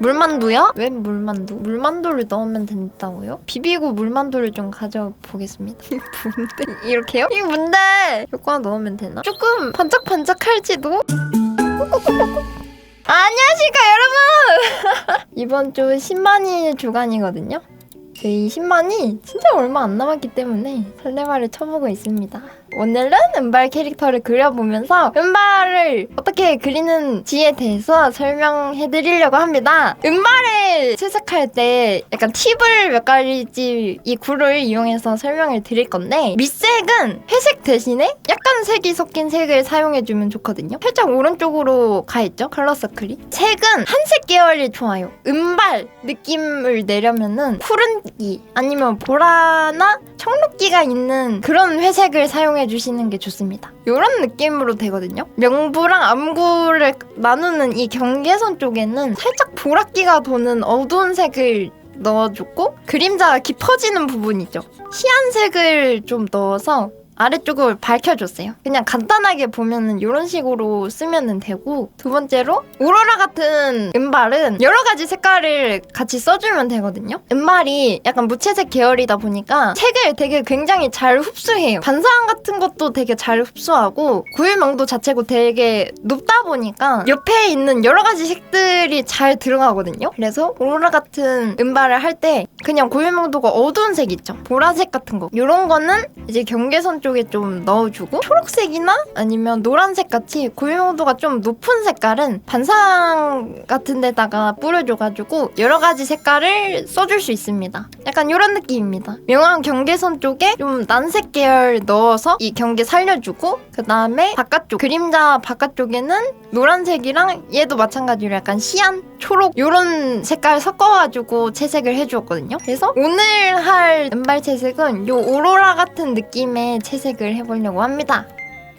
물만두요? 왜 물만두? 물만두를 넣으면 된다고요? 비비고 물만두를 좀 가져보겠습니다. 이게 뭔데? 이렇게요? 이게 뭔데? 효과 넣으면 되나? 조금 반짝반짝할지도? 안녕하십니까 여러분! 이번 주 10만이 주간이거든요? 이 10만이 진짜 얼마 안 남았기 때문에 설레발을 쳐보고 있습니다. 오늘은 은발 캐릭터를 그려보면서 은발을 어떻게 그리는지에 대해서 설명해드리려고 합니다. 은발을 채색할 때 약간 팁을 몇 가지 이 굴을 이용해서 설명을 드릴 건데, 밑색은 회색 대신에 약간 색이 섞인 색을 사용해주면 좋거든요. 살짝 오른쪽으로 가있죠? 컬러 서클이. 색은 한색 계열이 좋아요. 은발 느낌을 내려면은 푸른기 아니면 보라나 청록기가 있는 그런 회색을 사용해 주시는 게 좋습니다. 이런 느낌으로 되거든요. 명부랑 암구를 나누는 이 경계선 쪽에는 살짝 보랏기가 도는 어두운 색을 넣어줬고, 그림자가 깊어지는 부분 있죠. 시안색을 좀 넣어서 아래쪽을 밝혀줬어요. 그냥 간단하게 보면은 이런 식으로 쓰면 되고, 두 번째로 오로라 같은 은발은 여러 가지 색깔을 같이 써주면 되거든요. 은발이 약간 무채색 계열이다 보니까 색을 되게 굉장히 잘 흡수해요. 반사광 같은 것도 되게 잘 흡수하고, 고유명도 자체고 되게 높다 보니까 옆에 있는 여러 가지 색들이 잘 들어가거든요. 그래서 오로라 같은 은발을 할 때 그냥 고유명도가 어두운 색 있죠. 보라색 같은 거. 이런 거는 이제 경계선 쪽에 좀 넣어주고, 초록색이나 아니면 노란색 같이 고유명도가 좀 높은 색깔은 반사광 같은 데다가 뿌려줘가지고 여러 가지 색깔을 써줄 수 있습니다. 약간 이런 느낌입니다. 명암 경계선 쪽에 좀 난색 계열 넣어서 이 경계 살려주고, 그 다음에 바깥쪽 그림자 바깥쪽에는 노란색이랑 얘도 마찬가지로 약간 시안, 초록 이런 색깔 섞어가지고 채색을 해주었거든요. 그래서 오늘 할 은발 채색은 요 오로라 같은 느낌의 채색을 해보려고 합니다.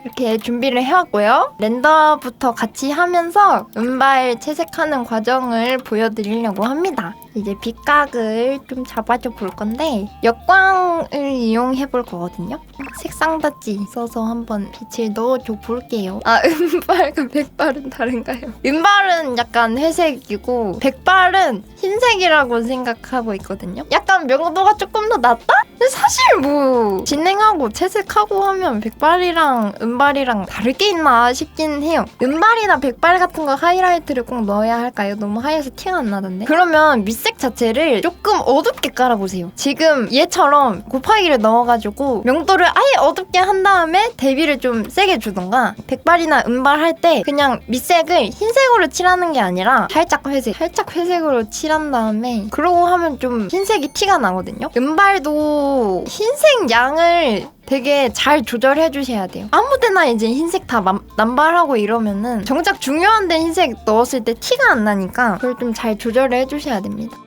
이렇게 준비를 해왔고요. 렌더부터 같이 하면서 은발 채색하는 과정을 보여드리려고 합니다. 이제 빛각을 좀 잡아줘 볼 건데, 역광을 이용해 볼 거거든요. 색상 닫지 써서 한번 빛을 넣어줘 볼게요. 아, 은발과 백발은 다른가요? 은발은 약간 회색이고 백발은 흰색이라고 생각하고 있거든요. 약간 명도가 조금 더 낮다? 근데 사실 뭐 진행하고 채색하고 하면 백발이랑 은발이랑 다를 게 있나 싶긴 해요. 은발이나 백발 같은 거 하이라이트를 꼭 넣어야 할까요? 너무 하얘서 티가 안 나던데. 그러면 밑색 자체를 조금 어둡게 깔아보세요. 지금 얘처럼 곱하기를 넣어가지고 명도를 아예 어둡게 한 다음에 대비를 좀 세게 주던가, 백발이나 은발 할 때 그냥 밑색을 흰색으로 칠하는 게 아니라 살짝 회색으로 칠한 다음에 그러고 하면 좀 흰색이 티가 나거든요. 은발도 흰색 양을 되게 잘 조절해 주셔야 돼요. 아무데나 이제 흰색 다 남발하고 이러면은 정작 중요한 데 흰색 넣었을 때 티가 안 나니까 그걸 좀 잘 조절해 주셔야 됩니다.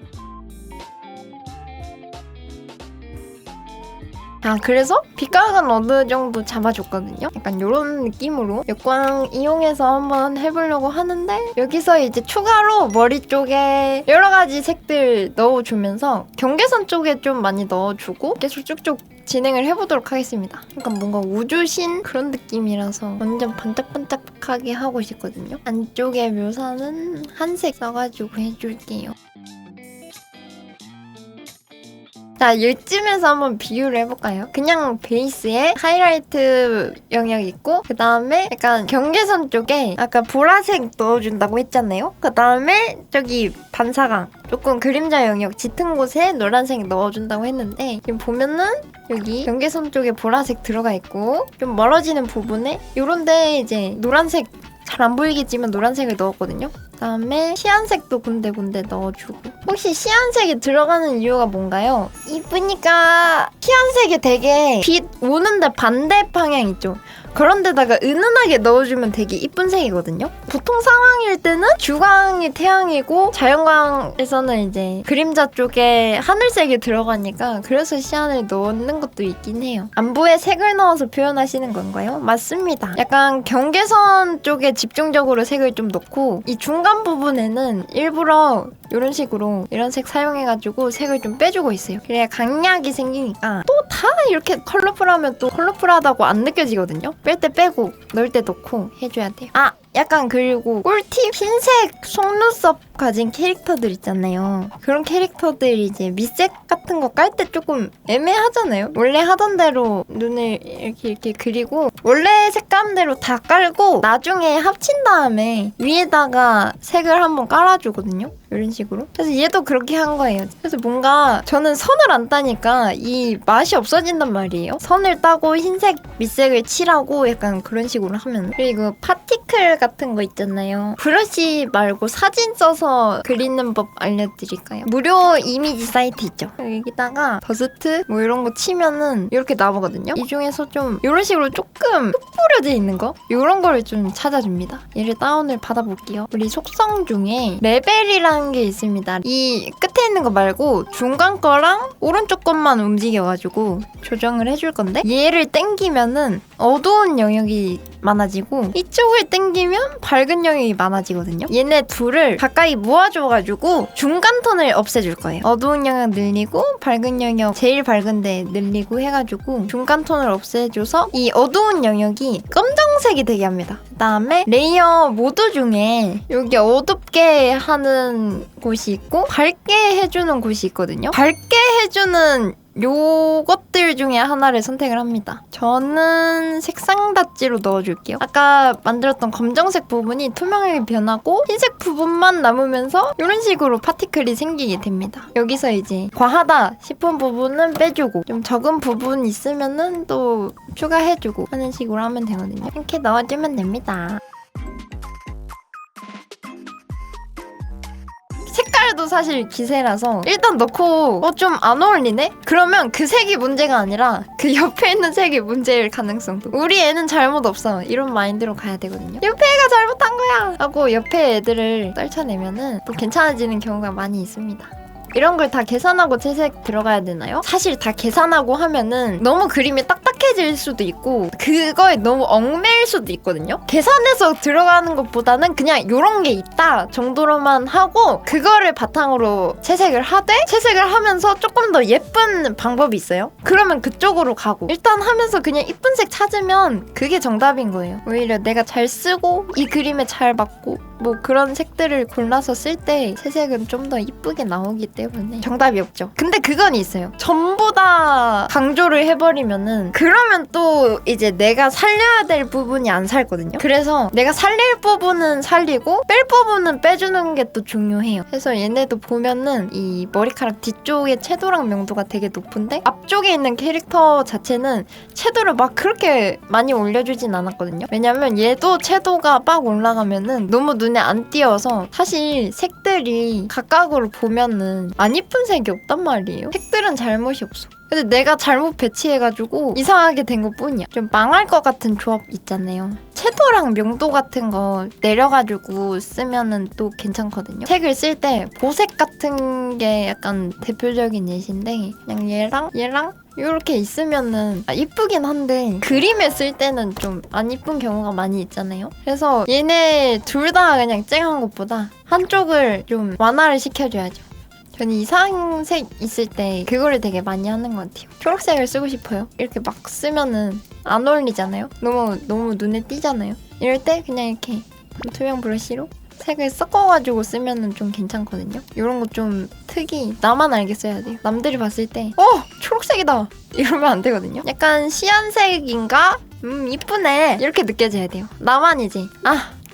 자, 그래서 빛각은 어느 정도 잡아줬거든요. 약간 이런 느낌으로 역광 이용해서 한번 해보려고 하는데, 여기서 이제 추가로 머리 쪽에 여러 가지 색들 넣어주면서 경계선 쪽에 좀 많이 넣어주고 계속 쭉쭉 진행을 해보도록 하겠습니다. 약간 뭔가 우주신 그런 느낌이라서 완전 반짝반짝하게 하고 싶거든요. 안쪽에 묘사는 한색 써가지고 해줄게요. 자, 이쯤에서 한번 비교를 해볼까요? 그냥 베이스에 하이라이트 영역 있고, 그 다음에 약간 경계선 쪽에 약간 보라색 넣어준다고 했잖아요? 그 다음에 저기 반사광, 조금 그림자 영역 짙은 곳에 노란색 넣어준다고 했는데, 지금 보면은 여기 경계선 쪽에 보라색 들어가 있고, 좀 멀어지는 부분에 요런데 이제 노란색, 잘 안 보이겠지만 노란색을 넣었거든요. 그다음에 시안색도 군데군데 넣어주고. 혹시 시안색이 들어가는 이유가 뭔가요? 이쁘니까 시안색이 되게 빛 오는데 반대 방향 있죠? 그런 데다가 은은하게 넣어주면 되게 이쁜 색이거든요. 보통 상황일 때는 주광이 태양이고 자연광에서는 이제 그림자 쪽에 하늘색이 들어가니까 그래서 시안을 넣는 것도 있긴 해요. 안부에 색을 넣어서 표현하시는 건가요? 맞습니다. 약간 경계선 쪽에 집중적으로 색을 좀 넣고, 이 중간 부분에는 일부러 이런 식으로 이런 색 사용해가지고 색을 좀 빼주고 있어요. 그래야 강약이 생기니까 또 다 이렇게 컬러풀하면 또 컬러풀하다고 안 느껴지거든요. 뺄 때 빼고 넣을 때 넣고 해줘야 돼요. 아! 약간 그리고 꿀팁 흰색 속눈썹 가진 캐릭터들 있잖아요. 그런 캐릭터들이 이제 밑색 같은 거 깔 때 조금 애매하잖아요. 원래 하던 대로 눈을 이렇게 그리고 원래 색감대로 다 깔고 나중에 합친 다음에 위에다가 색을 한번 깔아주거든요. 이런 식으로. 그래서 얘도 그렇게 한 거예요. 그래서 뭔가 저는 선을 안 따니까 이 맛이 없어진단 말이에요. 선을 따고 흰색 밑색을 칠하고 약간 그런 식으로 하면. 그리고 파티클 같은 거 있잖아요. 브러쉬 말고 사진 써서 그리는 법 알려드릴까요? 무료 이미지 사이트 있죠. 여기다가 버스트 뭐 이런 거 치면은 이렇게 나오거든요. 이 중에서 좀 이런 식으로 조금 흙 뿌려져 있는 거 이런 거를 좀 찾아줍니다. 얘를 다운을 받아볼게요. 우리 속성 중에 레벨이라는 게 있습니다. 이 끝에 있는 거 말고 중간 거랑 오른쪽 것만 움직여가지고 조정을 해줄 건데 얘를 땡기면은 어두운 영역이 많아지고 이쪽을 땡기면 밝은 영역이 많아지거든요. 얘네 둘을 가까이 모아줘가지고 중간 톤을 없애줄 거예요. 어두운 영역 늘리고 밝은 영역 제일 밝은데 늘리고 해가지고 중간 톤을 없애줘서 이 어두운 영역이 검정색이 되게 합니다. 그 다음에 레이어 모드 중에 여기 어둡게 하는 곳이 있고 밝게 해주는 곳이 있거든요. 밝게 해주는 요것들 중에 하나를 선택을 합니다. 저는 색상 닷지로 넣어줄게요. 아까 만들었던 검정색 부분이 투명하게 변하고 흰색 부분만 남으면서 이런 식으로 파티클이 생기게 됩니다. 여기서 이제 과하다 싶은 부분은 빼주고 좀 적은 부분 있으면은 또 추가해주고 하는 식으로 하면 되거든요. 이렇게 넣어주면 됩니다. 색깔도 사실 기세라서 일단 넣고 좀 안 어울리네? 그러면 그 색이 문제가 아니라 그 옆에 있는 색이 문제일 가능성도. 우리 애는 잘못 없어 이런 마인드로 가야 되거든요. 옆에 애가 잘못한 거야 하고 옆에 애들을 떨쳐내면은 또 괜찮아지는 경우가 많이 있습니다. 이런 걸 다 계산하고 채색 들어가야 되나요? 사실 다 계산하고 하면은 너무 그림이 딱딱해질 수도 있고 그거에 너무 얽매일 수도 있거든요. 계산해서 들어가는 것보다는 그냥 이런 게 있다 정도로만 하고 그거를 바탕으로 채색을 하되 채색을 하면서 조금 더 예쁜 방법이 있어요. 그러면 그쪽으로 가고 일단 하면서 그냥 이쁜 색 찾으면 그게 정답인 거예요. 오히려 내가 잘 쓰고 이 그림에 잘 맞고 뭐 그런 색들을 골라서 쓸 때 채색은 좀 더 이쁘게 나오기 때문에 정답이 없죠. 근데 그건 있어요. 전부 다 강조를 해버리면은 그러면 또 이제 내가 살려야 될 부분이 안 살거든요. 그래서 내가 살릴 부분은 살리고 뺄 부분은 빼주는 게 또 중요해요. 그래서 얘네도 보면은 이 머리카락 뒤쪽에 채도랑 명도가 되게 높은데 앞쪽에 있는 캐릭터 자체는 채도를 막 그렇게 많이 올려주진 않았거든요. 왜냐면 얘도 채도가 빡 올라가면은 너무 눈에 안 띄어서 사실 색들이 각각으로 보면은 안 이쁜 색이 없단 말이에요. 색들은 잘못이 없어. 근데 내가 잘못 배치해가지고 이상하게 된 것뿐이야. 좀 망할 것 같은 조합 있잖아요. 채도랑 명도 같은 거 내려가지고 쓰면은 또 괜찮거든요. 색을 쓸 때 보색 같은 게 약간 대표적인 예시인데 그냥 얘랑 이렇게 있으면은 이쁘긴 한데 그림에 쓸 때는 좀 안 이쁜 경우가 많이 있잖아요. 그래서 얘네 둘 다 그냥 쨍한 것보다 한쪽을 좀 완화를 시켜줘야죠. 저는 이상색 있을 때 그거를 되게 많이 하는 것 같아요. 초록색을 쓰고 싶어요. 이렇게 막 쓰면은 안 어울리잖아요. 너무 눈에 띄잖아요. 이럴 때 그냥 이렇게 투명 브러쉬로 색을 섞어가지고 쓰면은 좀 괜찮거든요. 이런 거 좀 특이 나만 알게 써야 돼요. 남들이 봤을 때 초록색이다 이러면 안 되거든요. 약간 시안색인가? 이쁘네 이렇게 느껴져야 돼요. 나만이지.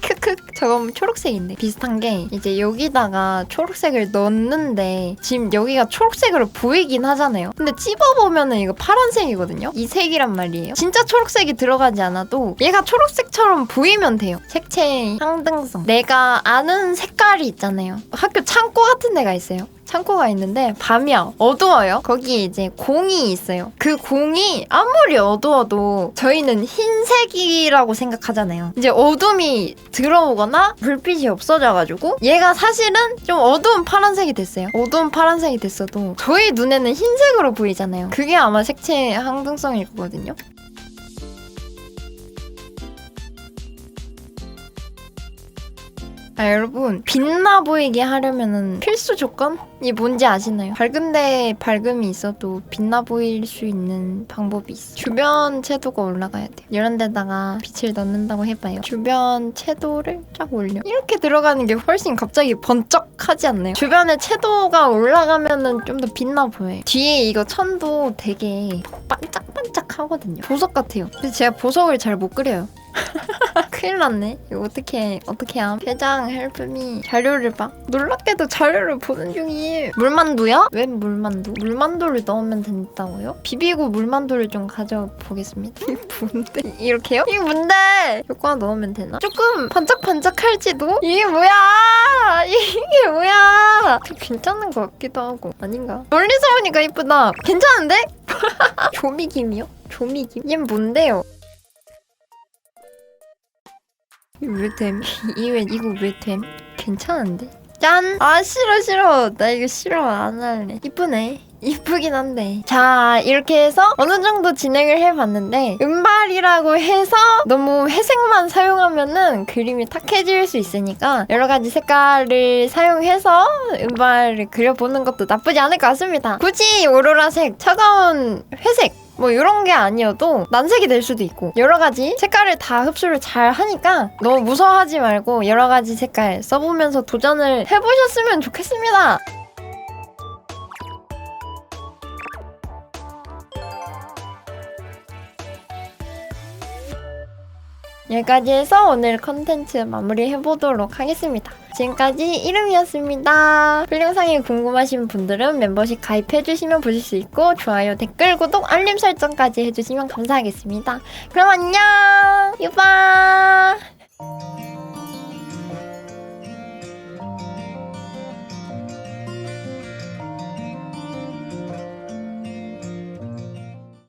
크크 저건 초록색인데 비슷한 게 이제 여기다가 초록색을 넣는데 지금 여기가 초록색으로 보이긴 하잖아요. 근데 찝어보면은 이거 파란색이거든요. 이 색이란 말이에요. 진짜 초록색이 들어가지 않아도 얘가 초록색처럼 보이면 돼요. 색채의 상등성. 내가 아는 색깔이 있잖아요. 학교 창고 같은 데가 있어요. 창고가 있는데 밤이야 어두워요. 거기에 이제 공이 있어요. 그 공이 아무리 어두워도 저희는 흰색이라고 생각하잖아요. 이제 어둠이 들어오거나 불빛이 없어져가지고 얘가 사실은 좀 어두운 파란색이 됐어요. 어두운 파란색이 됐어도 저희 눈에는 흰색으로 보이잖아요. 그게 아마 색채의 항등성일 거거든요. 여러분 빛나 보이게 하려면은 필수 조건이 뭔지 아시나요? 밝은데 밝음이 있어도 빛나 보일 수 있는 방법이 있어. 주변 채도가 올라가야 돼요. 이런 데다가 빛을 넣는다고 해봐요. 주변 채도를 쫙 올려. 이렇게 들어가는 게 훨씬 갑자기 번쩍하지 않나요? 주변에 채도가 올라가면은 좀 더 빛나 보여요. 뒤에 이거 천도 되게 반짝반짝 하거든요. 보석 같아요. 근데 제가 보석을 잘 못 그려요. 큰일 났네. 이거 어떻게 함? 회장 헬프미 자료를 봐. 놀랍게도 자료를 보는 중이에요. 물만두요? 왜 물만두? 물만두를 넣으면 된다고요? 비비고 물만두를 좀 가져보겠습니다. 이게 뭔데? 이렇게요? 이게 뭔데? 이거 하나 넣으면 되나? 조금 반짝반짝할지도? 이게 뭐야? 이게 뭐야? 괜찮은 것 같기도 하고 아닌가? 멀리서 보니까 이쁘다. 괜찮은데? 조미김이요? 조미김? 얘 뭔데요? 이거 왜 됨? 이거 왜 됨? 괜찮은데? 짠! 아 싫어 나 이거 싫어 안 할래. 이쁘네. 이쁘긴 한데. 자 이렇게 해서 어느 정도 진행을 해봤는데 은발이라고 해서 너무 회색만 사용하면은 그림이 탁해질 수 있으니까 여러 가지 색깔을 사용해서 은발을 그려보는 것도 나쁘지 않을 것 같습니다. 굳이 오로라색, 차가운 회색 뭐 이런 게 아니어도 난색이 될 수도 있고 여러 가지 색깔을 다 흡수를 잘 하니까 너무 무서워하지 말고 여러 가지 색깔 써보면서 도전을 해보셨으면 좋겠습니다. 여기까지 해서 오늘 컨텐츠 마무리해보도록 하겠습니다. 지금까지 이름이었습니다. 풀영상이 궁금하신 분들은 멤버십 가입해주시면 보실 수 있고 좋아요, 댓글, 구독, 알림 설정까지 해주시면 감사하겠습니다. 그럼 안녕! 유바!